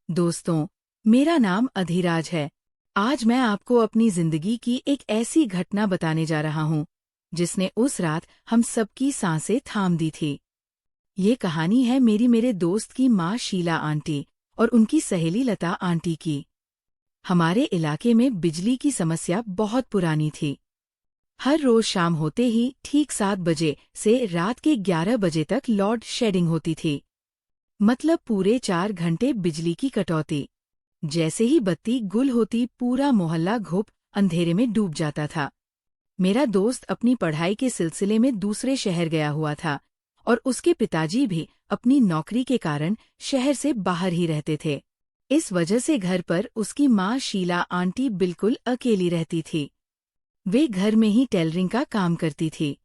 दोस्तों, मेरा नाम अधिराज है। आज मैं आपको अपनी जिंदगी की एक ऐसी घटना बताने जा रहा हूँ जिसने उस रात हम सबकी सांसें थाम दी थी। ये कहानी है मेरे दोस्त की माँ शीला आंटी और उनकी सहेली लता आंटी की। हमारे इलाके में बिजली की समस्या बहुत पुरानी थी। हर रोज शाम होते ही ठीक 7 बजे से रात के 11 बजे तक लोड शेडिंग होती थी। मतलब पूरे 4 घंटे बिजली की कटौती। जैसे ही बत्ती गुल होती पूरा मोहल्ला घुप अंधेरे में डूब जाता था। मेरा दोस्त अपनी पढ़ाई के सिलसिले में दूसरे शहर गया हुआ था और उसके पिताजी भी अपनी नौकरी के कारण शहर से बाहर ही रहते थे। इस वजह से घर पर उसकी माँ शीला आंटी बिल्कुल अकेली रहती थी। वे घर में ही टेलरिंग का काम करती थी।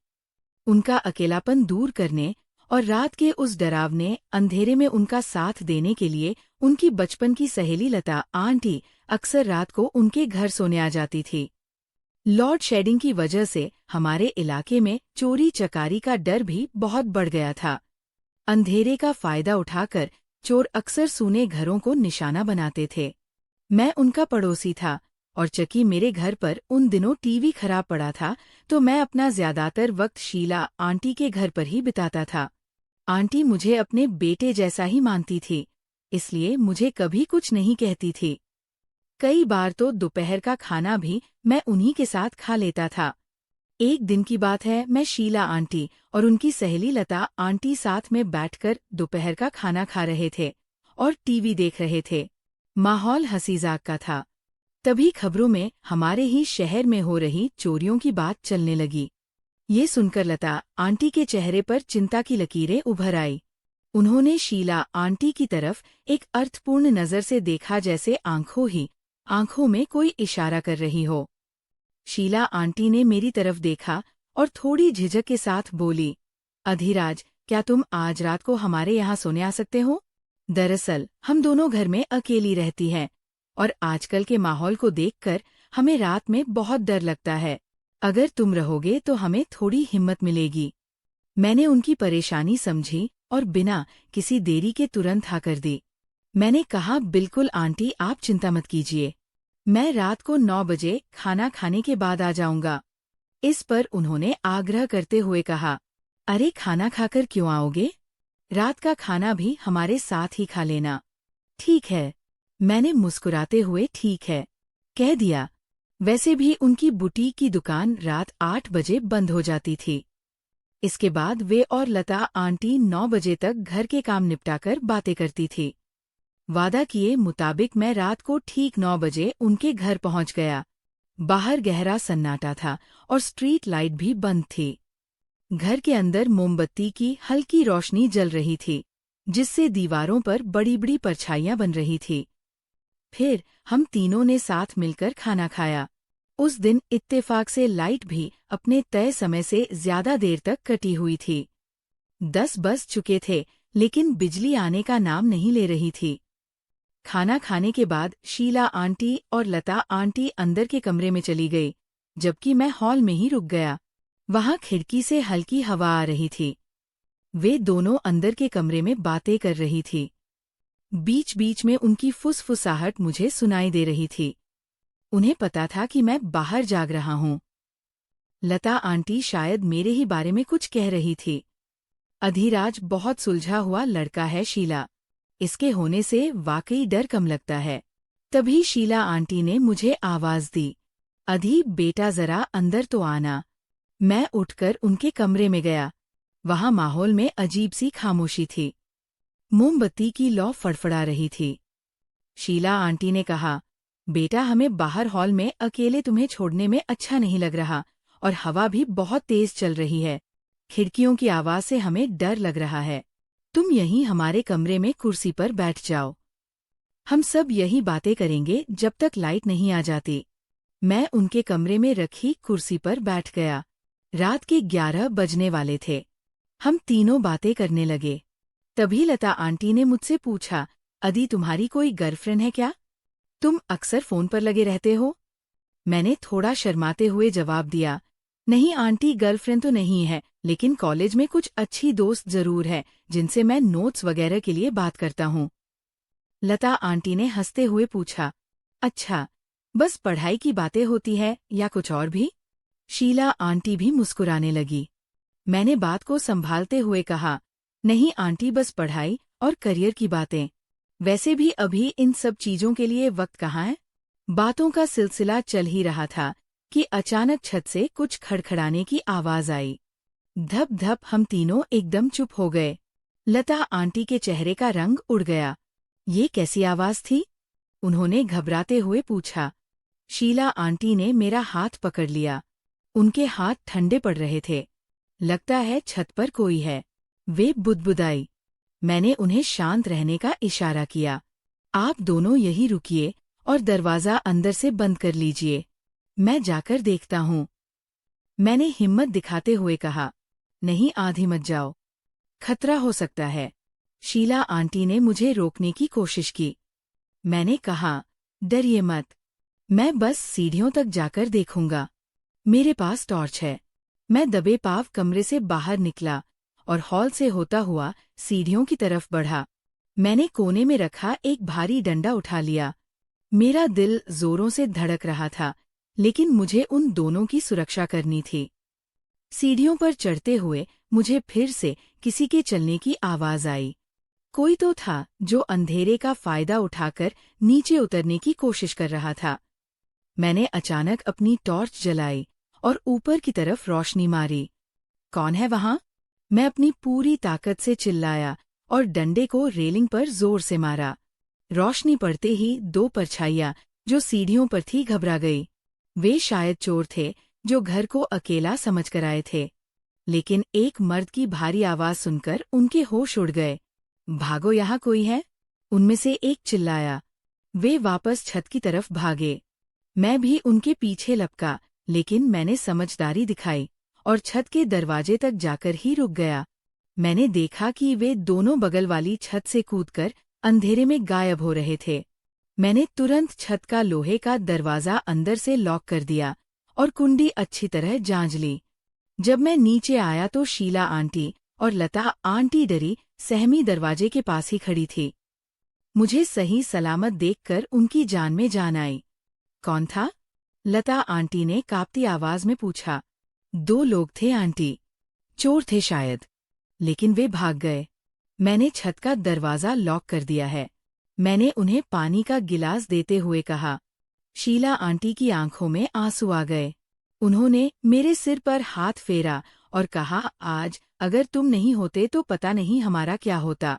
उनका अकेलापन दूर करने और रात के उस डरावने अंधेरे में उनका साथ देने के लिए उनकी बचपन की सहेली लता आंटी अक्सर रात को उनके घर सोने आ जाती थी। लोड शेडिंग की वजह से हमारे इलाके में चोरी चकारी का डर भी बहुत बढ़ गया था। अंधेरे का फायदा उठाकर चोर अक्सर सूने घरों को निशाना बनाते थे। मैं उनका पड़ोसी था और चूंकि मेरे घर पर उन दिनों टीवी खराब पड़ा था तो मैं अपना ज्यादातर वक्त शीला आंटी के घर पर ही बिताता था। आंटी मुझे अपने बेटे जैसा ही मानती थी, इसलिए मुझे कभी कुछ नहीं कहती थी। कई बार तो दोपहर का खाना भी मैं उन्हीं के साथ खा लेता था। एक दिन की बात है, मैं शीला आंटी और उनकी सहेली लता आंटी साथ में बैठकर दोपहर का खाना खा रहे थे और टीवी देख रहे थे। माहौल हंसी-मजाक का था। तभी खबरों में हमारे ही शहर में हो रही चोरियों की बात चलने लगी। ये सुनकर लता आंटी के चेहरे पर चिंता की लकीरें उभर आई। उन्होंने शीला आंटी की तरफ एक अर्थपूर्ण नजर से देखा, जैसे आंखों में कोई इशारा कर रही हो। शीला आंटी ने मेरी तरफ देखा और थोड़ी झिझक के साथ बोली, अधिराज, क्या तुम आज रात को हमारे यहाँ सोने आ सकते हो? दरअसल हम दोनों घर में अकेली रहती हैं और आजकल के माहौल को देखकर हमें रात में बहुत डर लगता है। अगर तुम रहोगे तो हमें थोड़ी हिम्मत मिलेगी। मैंने उनकी परेशानी समझी और बिना किसी देरी के तुरंत हाँ कर दी। मैंने कहा, बिल्कुल आंटी, आप चिंता मत कीजिए। मैं रात को 9 बजे खाना खाने के बाद आ जाऊंगा। इस पर उन्होंने आग्रह करते हुए कहा, अरे खाना खाकर क्यों आओगे? रात का खाना भी हमारे साथ ही खा लेना। ठीक है, मैंने मुस्कुराते हुए ठीक है कह दिया। वैसे भी उनकी बुटीक की दुकान रात 8 बजे बंद हो जाती थी। इसके बाद वे और लता आंटी 9 बजे तक घर के काम निपटाकर बातें करती थी। वादा किए मुताबिक मैं रात को ठीक 9 बजे उनके घर पहुंच गया। बाहर गहरा सन्नाटा था और स्ट्रीट लाइट भी बंद थी। घर के अंदर मोमबत्ती की हल्की रोशनी जल रही थी, जिससे दीवारों पर बड़ी बड़ी परछाइयां बन रही थी। फिर हम तीनों ने साथ मिलकर खाना खाया। उस दिन इत्तेफाक से लाइट भी अपने तय समय से ज्यादा देर तक कटी हुई थी। 10 बज चुके थे, लेकिन बिजली आने का नाम नहीं ले रही थी। खाना खाने के बाद शीला आंटी और लता आंटी अंदर के कमरे में चली गई, जबकि मैं हॉल में ही रुक गया। वहां खिड़की से हल्की हवा आ रही थी। वे दोनों अंदर के कमरे में बातें कर रही थी। बीच बीच में उनकी फुसफुसाहट मुझे सुनाई दे रही थी। उन्हें पता था कि मैं बाहर जाग रहा हूँ। लता आंटी शायद मेरे ही बारे में कुछ कह रही थी। अधिराज बहुत सुलझा हुआ लड़का है शीला, इसके होने से वाकई डर कम लगता है। तभी शीला आंटी ने मुझे आवाज दी, अधि बेटा, जरा अंदर तो आना। मैं उठकर उनके कमरे में गया। वहां माहौल में अजीब सी खामोशी थी। मोमबत्ती की लौ फड़फड़ा रही थी। शीला आंटी ने कहा, बेटा, हमें बाहर हॉल में अकेले तुम्हें छोड़ने में अच्छा नहीं लग रहा और हवा भी बहुत तेज चल रही है। खिड़कियों की आवाज से हमें डर लग रहा है। तुम यहीं हमारे कमरे में कुर्सी पर बैठ जाओ। हम सब यही बातें करेंगे जब तक लाइट नहीं आ जाती। मैं उनके कमरे में रखी कुर्सी पर बैठ गया। रात के 11 बजने वाले थे। हम तीनों बातें करने लगे। तभी लता आंटी ने मुझसे पूछा, अदी, तुम्हारी कोई गर्लफ्रेंड है क्या? तुम अक्सर फोन पर लगे रहते हो। मैंने थोड़ा शर्माते हुए जवाब दिया, नहीं आंटी, गर्लफ्रेंड तो नहीं है, लेकिन कॉलेज में कुछ अच्छी दोस्त जरूर है जिनसे मैं नोट्स वगैरह के लिए बात करता हूँ। लता आंटी ने हंसते हुए पूछा। अच्छा, बस पढ़ाई की बातें होती है या कुछ और भी? शीला आंटी भी मुस्कुराने लगी। मैंने बात को संभालते हुए कहा, नहीं आंटी, बस पढ़ाई और करियर की बातें। वैसे भी अभी इन सब चीजों के लिए वक्त कहाँ है? बातों का सिलसिला चल ही रहा था कि अचानक छत से कुछ खड़खड़ाने की आवाज आई। धप धप हम तीनों एकदम चुप हो गए। लता आंटी के चेहरे का रंग उड़ गया। ये कैसी आवाज थी? उन्होंने घबराते हुए पूछा। शीला आंटी ने मेरा हाथ पकड़ लिया। उनके हाथ ठंडे पड़ रहे थे। लगता है छत पर कोई है, वे बुदबुदाई। मैंने उन्हें शांत रहने का इशारा किया। आप दोनों यही रुकिए और दरवाजा अंदर से बंद कर लीजिए, मैं जाकर देखता हूँ। मैंने हिम्मत दिखाते हुए कहा। नहीं, आधी मत जाओ, खतरा हो सकता है। शीला आंटी ने मुझे रोकने की कोशिश की। मैंने कहा, डरिए मत, मैं बस सीढ़ियों तक जाकर देखूंगा। मेरे पास टॉर्च है। मैं दबे पांव कमरे से बाहर निकला और हॉल से होता हुआ सीढ़ियों की तरफ बढ़ा। मैंने कोने में रखा एक भारी डंडा उठा लिया। मेरा दिल जोरों से धड़क रहा था, लेकिन मुझे उन दोनों की सुरक्षा करनी थी। सीढ़ियों पर चढ़ते हुए मुझे फिर से किसी के चलने की आवाज आई। कोई तो था जो अंधेरे का फायदा उठाकर नीचे उतरने की कोशिश कर रहा था। मैंने अचानक अपनी टॉर्च जलाई और ऊपर की तरफ रोशनी मारी। कौन है वहां? मैं अपनी पूरी ताकत से चिल्लाया और डंडे को रेलिंग पर जोर से मारा। रोशनी पड़ते ही दो परछाइयां जो सीढ़ियों पर थी घबरा गई। वे शायद चोर थे जो घर को अकेला समझकर आए थे। लेकिन एक मर्द की भारी आवाज सुनकर उनके होश उड़ गए। भागो, यहाँ कोई है, उनमें से एक चिल्लाया। वे वापस छत की तरफ भागे। मैं भी उनके पीछे लपका, लेकिन मैंने समझदारी दिखाई और छत के दरवाजे तक जाकर ही रुक गया। मैंने देखा कि वे दोनों बगल वाली छत से कूदकर अंधेरे में गायब हो रहे थे। मैंने तुरंत छत का लोहे का दरवाजा अंदर से लॉक कर दिया और कुंडी अच्छी तरह जांच ली। जब मैं नीचे आया तो शीला आंटी और लता आंटी डरी सहमी दरवाजे के पास ही खड़ी थी। मुझे सही सलामत देखकर उनकी जान में जान आई। कौन था? लता आंटी ने कांपती आवाज में पूछा। दो लोग थे आंटी, चोर थे शायद, लेकिन वे भाग गए। मैंने छत का दरवाजा लॉक कर दिया है। मैंने उन्हें पानी का गिलास देते हुए कहा। शीला आंटी की आंखों में आंसू आ गए। उन्होंने मेरे सिर पर हाथ फेरा और कहा, आज अगर तुम नहीं होते तो पता नहीं हमारा क्या होता।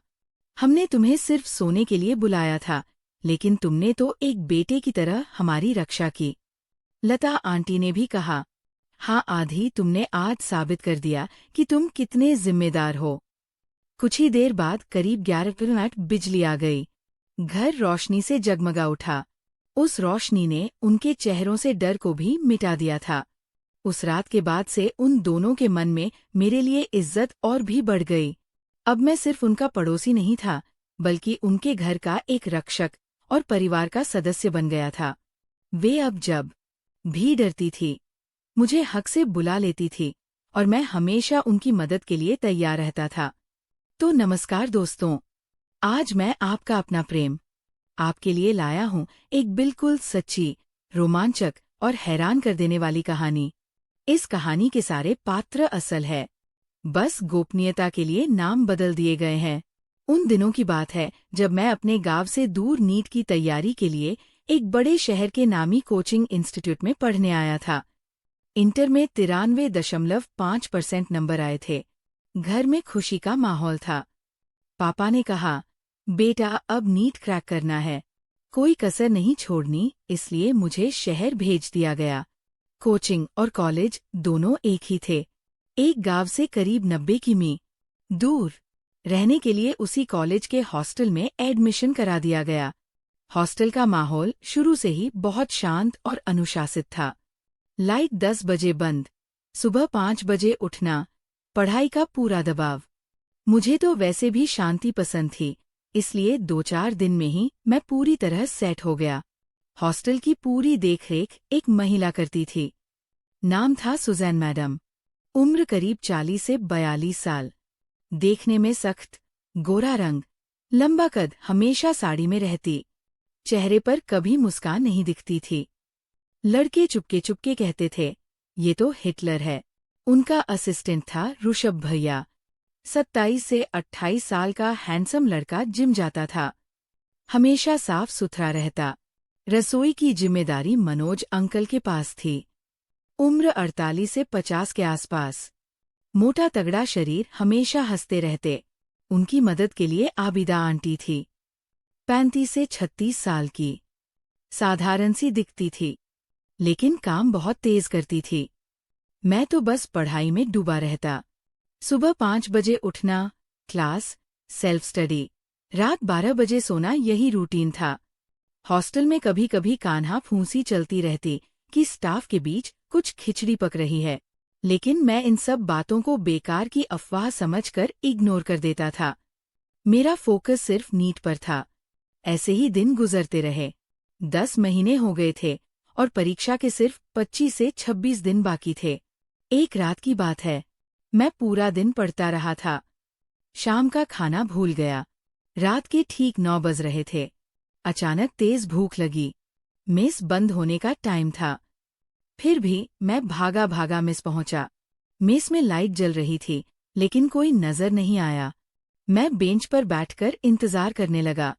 हमने तुम्हें सिर्फ सोने के लिए बुलाया था, लेकिन तुमने तो एक बेटे की तरह हमारी रक्षा की। लता आंटी ने भी कहा, हाँ आधी, तुमने आज साबित कर दिया कि तुम कितने जिम्मेदार हो। कुछ ही देर बाद करीब 11 मिनट बिजली आ गई। घर रोशनी से जगमगा उठा। उस रोशनी ने उनके चेहरों से डर को भी मिटा दिया था। उस रात के बाद से उन दोनों के मन में मेरे लिए इज्जत और भी बढ़ गई। अब मैं सिर्फ उनका पड़ोसी नहीं था, बल्कि उनके घर का एक रक्षक और परिवार का सदस्य बन गया था। वे अब जब भी डरती थी, मुझे हक से बुला लेती थी और मैं हमेशा उनकी मदद के लिए तैयार रहता था। तो नमस्कार दोस्तों, आज मैं आपका अपना प्रेम आपके लिए लाया हूँ एक बिल्कुल सच्ची, रोमांचक और हैरान कर देने वाली कहानी। इस कहानी के सारे पात्र असल है, बस गोपनीयता के लिए नाम बदल दिए गए हैं। उन दिनों की बात है जब मैं अपने गांव से दूर नीट की तैयारी के लिए एक बड़े शहर के नामी कोचिंग इंस्टीट्यूट में पढ़ने आया था। इंटर में 93.5% नंबर आए थे। घर में खुशी का माहौल था। पापा ने कहा, बेटा अब नीट क्रैक करना है, कोई कसर नहीं छोड़नी, इसलिए मुझे शहर भेज दिया गया। कोचिंग और कॉलेज दोनों एक ही थे, एक गांव से करीब 90 किमी दूर। रहने के लिए उसी कॉलेज के हॉस्टल में एडमिशन करा दिया गया। हॉस्टल का माहौल शुरू से ही बहुत शांत और अनुशासित था। लाइट 10 बजे बंद, सुबह 5 बजे उठना, पढ़ाई का पूरा दबाव। मुझे तो वैसे भी शांति पसंद थी, इसलिए 2-4 दिन में ही मैं पूरी तरह सेट हो गया। हॉस्टल की पूरी देखरेख एक महिला करती थी। नाम था सुजैन मैडम। उम्र करीब 40 से 42 साल। देखने में सख्त, गोरा रंग, लंबा कद, हमेशा साड़ी में रहती। चेहरे पर कभी मुस्कान नहीं दिखती थी। लड़के चुपके चुपके कहते थे, ये तो हिटलर है। उनका असिस्टेंट था ऋषभ भैया। 27 से 28 साल का हैंडसम लड़का, जिम जाता था, हमेशा साफ सुथरा रहता। रसोई की जिम्मेदारी मनोज अंकल के पास थी। उम्र 48 से 50 के आसपास। मोटा तगड़ा शरीर, हमेशा हंसते रहते। उनकी मदद के लिए आबिदा आंटी थी। 35 से 36 साल की, साधारण सी दिखती थी, लेकिन काम बहुत तेज करती थी। मैं तो बस पढ़ाई में डूबा रहता। सुबह 5 बजे उठना, क्लास, सेल्फ स्टडी, रात 12 बजे सोना, यही रूटीन था। हॉस्टल में कभी कभी कान्हा फूंसी चलती रहती कि स्टाफ के बीच कुछ खिचड़ी पक रही है, लेकिन मैं इन सब बातों को बेकार की अफवाह समझकर इग्नोर कर देता था। मेरा फोकस सिर्फ नीट पर था। ऐसे ही दिन गुजरते रहे। 10 महीने हो गए थे और परीक्षा के सिर्फ 25 से 26 दिन बाकी थे। एक रात की बात है, मैं पूरा दिन पढ़ता रहा था। शाम का खाना भूल गया। रात के ठीक 9 बज रहे थे। अचानक तेज भूख लगी। मेस बंद होने का टाइम था। फिर भी मैं भागा भागा मेस पहुंचा। मेस में लाइट जल रही थी, लेकिन कोई नजर नहीं आया। मैं बेंच पर बैठकर इंतजार करने लगा।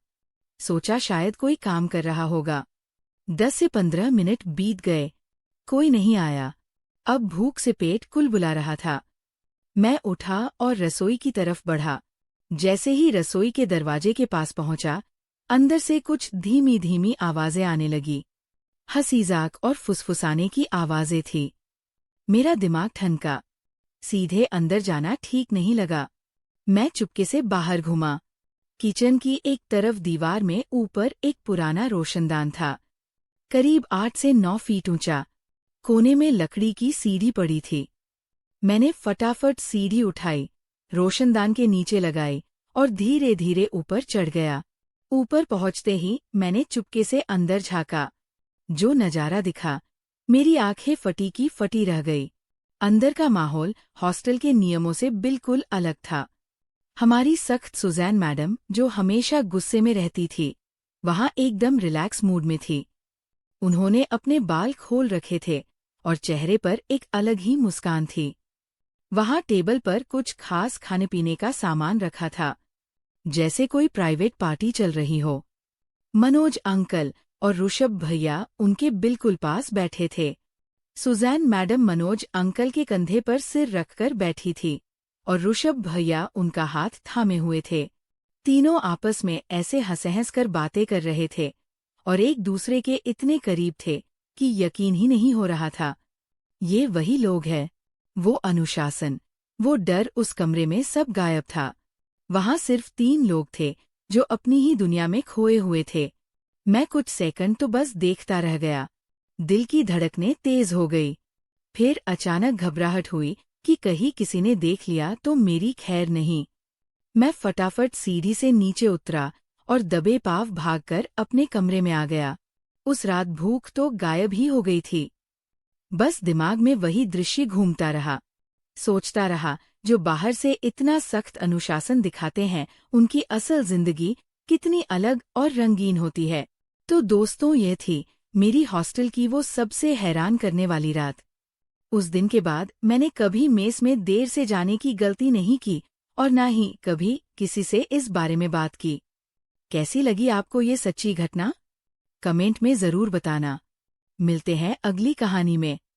सोचा शायद कोई काम कर रहा होगा। 10 से 15 मिनट बीत गए, कोई नहीं आया। अब भूख से पेट कुलबुला रहा था। मैं उठा और रसोई की तरफ बढ़ा। जैसे ही रसोई के दरवाजे के पास पहुंचा, अंदर से कुछ धीमी धीमी आवाजें आने लगी। हंसी-मजाक और फुसफुसाने की आवाजें थी। मेरा दिमाग ठनका। सीधे अंदर जाना ठीक नहीं लगा। मैं चुपके से बाहर घुमा। किचन की एक तरफ दीवार में ऊपर एक पुराना रोशनदान था, करीब 8 से 9 फीट ऊंचा। कोने में लकड़ी की सीढ़ी पड़ी थी। मैंने फटाफट सीढ़ी उठाई, रोशनदान के नीचे लगाई और धीरे धीरे ऊपर चढ़ गया। ऊपर पहुंचते ही मैंने चुपके से अंदर झांका। जो नजारा दिखा, मेरी आंखें फटी की फटी रह गई। अंदर का माहौल हॉस्टल के नियमों से बिल्कुल अलग था। हमारी सख्त सुजैन मैडम, जो हमेशा गुस्से में रहती थी, वहां एकदम रिलैक्स मूड में थी। उन्होंने अपने बाल खोल रखे थे और चेहरे पर एक अलग ही मुस्कान थी। वहां टेबल पर कुछ खास खाने पीने का सामान रखा था, जैसे कोई प्राइवेट पार्टी चल रही हो। मनोज अंकल और ऋषभ भैया उनके बिल्कुल पास बैठे थे। सुजैन मैडम मनोज अंकल के कंधे पर सिर रखकर बैठी थी और ऋषभ भैया उनका हाथ थामे हुए थे। तीनों आपस में ऐसे हंस-हंस कर बातें कर रहे थे और एक दूसरे के इतने करीब थे कि यकीन ही नहीं हो रहा था। ये वही लोग हैं। वो अनुशासन, वो डर, उस कमरे में सब गायब था। वहां सिर्फ 3 लोग थे जो अपनी ही दुनिया में खोए हुए थे। मैं कुछ सेकंड तो बस देखता रह गया। दिल की धड़कनें तेज हो गई। फिर अचानक घबराहट हुई कि कहीं किसी ने देख लिया तो मेरी खैर नहीं। मैं फटाफट सीढ़ी से नीचे उतरा और दबे पांव भागकर अपने कमरे में आ गया। उस रात भूख तो गायब ही हो गई थी। बस दिमाग में वही दृश्य घूमता रहा। सोचता रहा, जो बाहर से इतना सख्त अनुशासन दिखाते हैं, उनकी असल जिंदगी कितनी अलग और रंगीन होती है। तो दोस्तों, ये थी मेरी हॉस्टल की वो सबसे हैरान करने वाली रात। उस दिन के बाद मैंने कभी मेस में देर से जाने की गलती नहीं की और ना ही कभी किसी से इस बारे में बात की। कैसी लगी आपको ये सच्ची घटना? कमेंट में जरूर बताना। मिलते हैं अगली कहानी में।